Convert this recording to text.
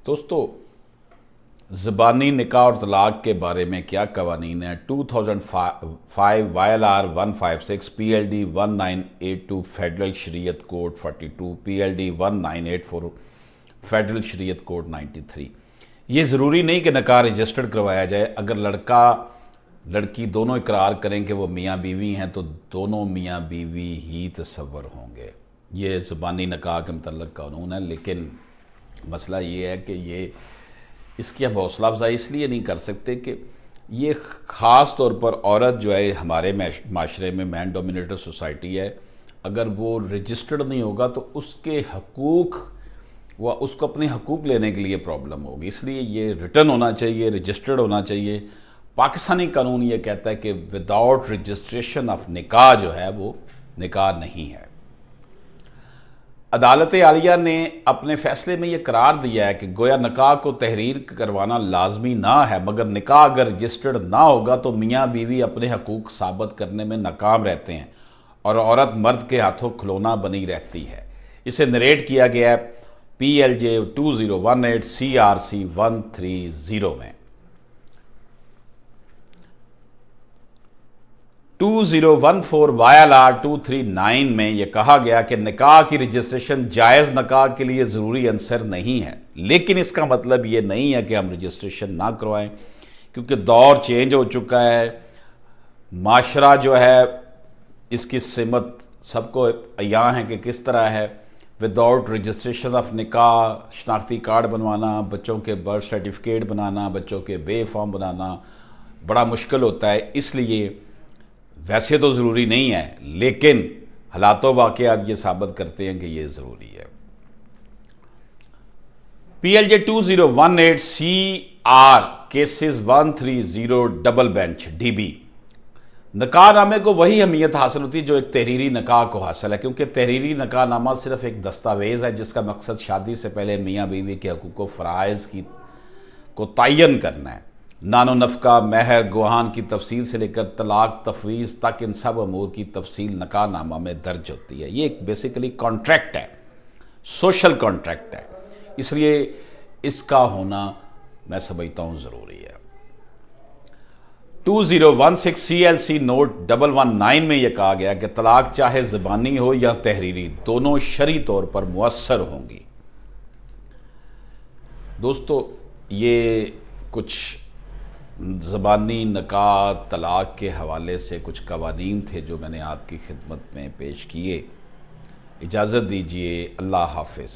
دوستو، زبانی نکاح اور طلاق کے بارے میں کیا قوانین ہیں؟ 2005 YLR 156 PLD 1982 فیڈرل شریعت کوڈ 42 PLD 1984 فیڈرل شریعت کوڈ 93۔ یہ ضروری نہیں کہ نکاح رجسٹرڈ کروایا جائے۔ اگر لڑکا لڑکی دونوں اقرار کریں کہ وہ میاں بیوی ہیں تو دونوں میاں بیوی ہی تصور ہوں گے۔ یہ زبانی نکاح کے متعلق قانون ہے، لیکن مسئلہ یہ ہے کہ اس کی ہم حوصلہ افزائی اس لیے نہیں کر سکتے کہ یہ خاص طور پر عورت جو ہے ہمارے معاشرے میں مین ڈومینیٹر سوسائٹی ہے، اگر وہ رجسٹرڈ نہیں ہوگا تو اس کے حقوق اس کو اپنے حقوق لینے کے لیے پرابلم ہوگی۔ اس لیے یہ ریٹن ہونا چاہیے، رجسٹرڈ ہونا چاہیے۔ پاکستانی قانون یہ کہتا ہے کہ وداؤٹ رجسٹریشن آف نکاح جو ہے وہ نکاح نہیں ہے۔ عدالت عالیہ نے اپنے فیصلے میں یہ قرار دیا ہے کہ گویا نکاح کو تحریر کروانا لازمی نہ ہے، مگر نکاح اگر رجسٹرڈ نہ ہوگا تو میاں بیوی اپنے حقوق ثابت کرنے میں ناکام رہتے ہیں اور عورت مرد کے ہاتھوں کھلونا بنی رہتی ہے۔ اسے نریٹ کیا گیا ہے PLJ 2018 CRC 130 میں۔ 2014 YLR 239 میں یہ کہا گیا کہ نکاح کی رجسٹریشن جائز نکاح کے لیے ضروری عنصر نہیں ہے، لیکن اس کا مطلب یہ نہیں ہے کہ ہم رجسٹریشن نہ کروائیں، کیونکہ دور چینج ہو چکا ہے۔ معاشرہ جو ہے اس کی سمت سب کو عیاں ہے کہ کس طرح ہے۔ وداؤٹ رجسٹریشن آف نکاح شناختی کارڈ بنوانا، بچوں کے برتھ سرٹیفکیٹ بنانا، بچوں کے وے فارم بنانا بڑا مشکل ہوتا ہے۔ اس لیے ویسے تو ضروری نہیں ہے، لیکن حالات و واقعات یہ ثابت کرتے ہیں کہ یہ ضروری ہے۔ PLJ 2018 CR cases 130 double bench DB۔ نکاح نامے کو وہی اہمیت حاصل ہوتی ہے جو ایک تحریری نکاح کو حاصل ہے، کیونکہ تحریری نکاح نامہ صرف ایک دستاویز ہے جس کا مقصد شادی سے پہلے میاں بیوی کے حقوق و فرائض کو تعین کرنا ہے۔ نان و نفقہ، مہر، گواہان کی تفصیل سے لے کر طلاق تفویض تک ان سب امور کی تفصیل نکاح نامہ میں درج ہوتی ہے۔ یہ ایک بیسیکلی کانٹریکٹ ہے، سوشل کانٹریکٹ ہے، اس لیے اس کا ہونا میں سمجھتا ہوں ضروری ہے۔ 2016 CLC نوٹ 119 میں یہ کہا گیا کہ طلاق چاہے زبانی ہو یا تحریری دونوں شرعی طور پر مؤثر ہوں گی۔ دوستو، یہ کچھ زبانی نکاح طلاق کے حوالے سے کچھ قوانین تھے جو میں نے آپ کی خدمت میں پیش کیے۔ اجازت دیجیے، اللہ حافظ۔